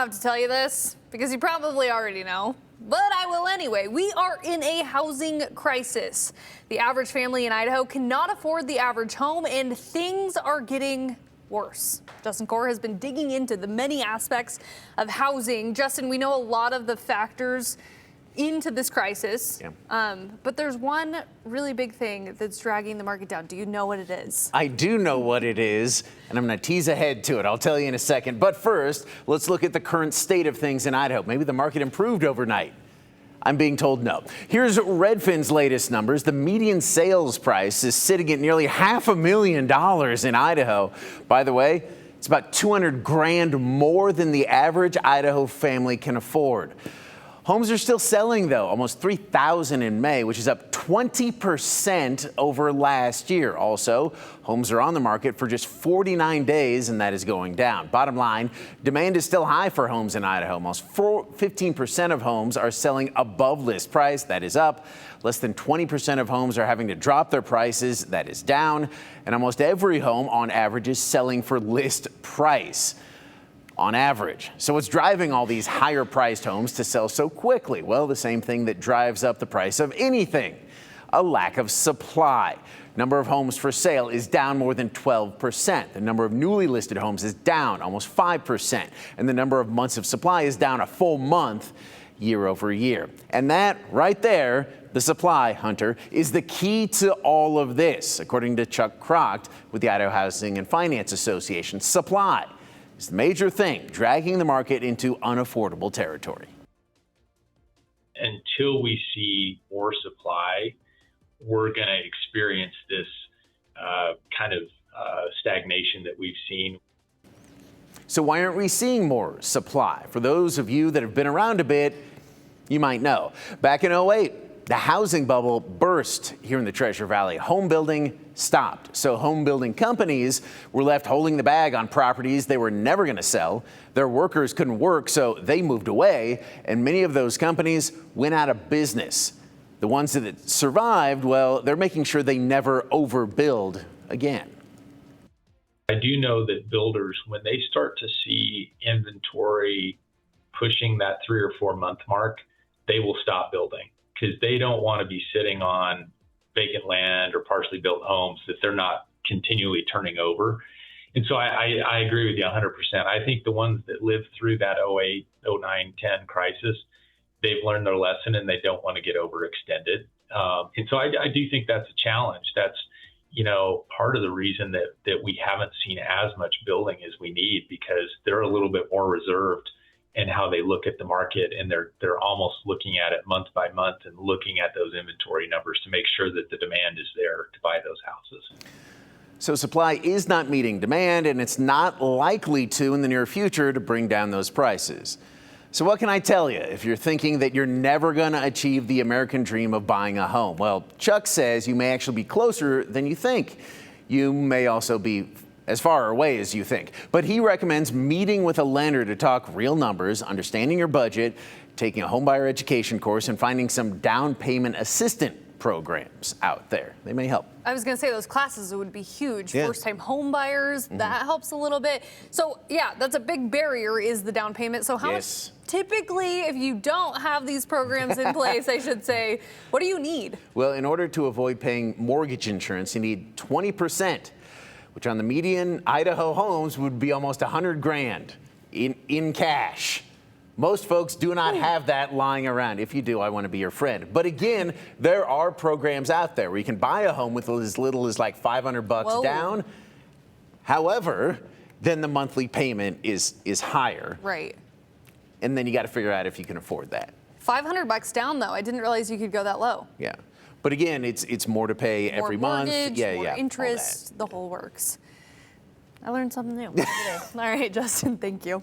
have to tell you this because you probably already know, but I will anyway. We are in a housing crisis. The average family in Idaho cannot afford the average home, and things are getting worse. Justin Core has been digging into the many aspects of housing. Justin, we know a lot of the factors into this crisis, but there's one really big thing that's dragging the market down. Do you know what it is? I do know what it is, and I'm going to tease ahead to it. I'll tell you in a second. But first, let's look at the current state of things in Idaho. Maybe the market improved overnight. I'm being told no. Here's Redfin's latest numbers. The median sales price is sitting at nearly $500,000 in Idaho. By the way, it's about $200,000 more than the average Idaho family can afford. Homes are still selling, though, almost 3,000 in May, which is up 20% over last year. Also, homes are on the market for just 49 days, and that is going down. Bottom line, demand is still high for homes in Idaho. Almost 15% of homes are selling above list price. That is up. Less than 20% of homes are having to drop their prices. That is down. And almost every home, on average, is selling for list price. On average. So what's driving all these higher priced homes to sell so quickly? Well, the same thing that drives up the price of anything, a lack of supply. Number of homes for sale is down more than 12%. The number of newly listed homes is down almost 5%. And the number of months of supply is down a full month year over year. And that right there, the supply, Hunter, is the key to all of this, according to Chuck Crocht with the Idaho Housing and Finance Association. Supply is the major thing dragging the market into unaffordable territory. Until we see more supply, we're going to experience this stagnation that we've seen. So why aren't we seeing more supply? For those of you that have been around a bit, you might know. Back in 2008, the housing bubble burst here in the Treasure Valley. Home building stopped. So home building companies were left holding the bag on properties they were never going to sell. Their workers couldn't work, so they moved away, and many of those companies went out of business. The ones that survived, well, they're making sure they never overbuild again. I do know that builders, when they start to see inventory pushing that 3 or 4 month mark, they will stop building, because they don't want to be sitting on vacant land or partially built homes that they're not continually turning over. And so I agree with you 100%. I think the ones that lived through that 08, 09, 10 crisis, they've learned their lesson and they don't want to get overextended. And so I do think that's a challenge. That's, part of the reason that we haven't seen as much building as we need, because they're a little bit more reserved and how they look at the market, and they're almost looking at it month by month and looking at those inventory numbers to make sure that the demand is there to buy those houses. So supply is not meeting demand, and it's not likely to in the near future to bring down those prices. So what can I tell you if you're thinking that you're never going to achieve the American dream of buying a home? Well, Chuck says you may actually be closer than you think. You may also be as far away as you think. But he recommends meeting with a lender to talk real numbers, understanding your budget, taking a homebuyer education course, and finding some down payment assistant programs out there. They may help. I was going to say those classes would be huge. Yeah. First-time home buyers, that helps a little bit. So, yeah, that's a big barrier, is the down payment. So how much, typically, if you don't have these programs in place, I should say, what do you need? Well, in order to avoid paying mortgage insurance, you need 20%. Which on the median Idaho homes would be almost $100,000 in cash. Most folks do not have that lying around. If you do, I want to be your friend. But again, there are programs out there where you can buy a home with as little as like $500 down. However, then the monthly payment is higher. Right. And then you got to figure out if you can afford that. $500 down, though. I didn't realize you could go that low. Yeah. But again, it's more to pay every month. More interest, the whole works. I learned something new today. All right, Justin, thank you.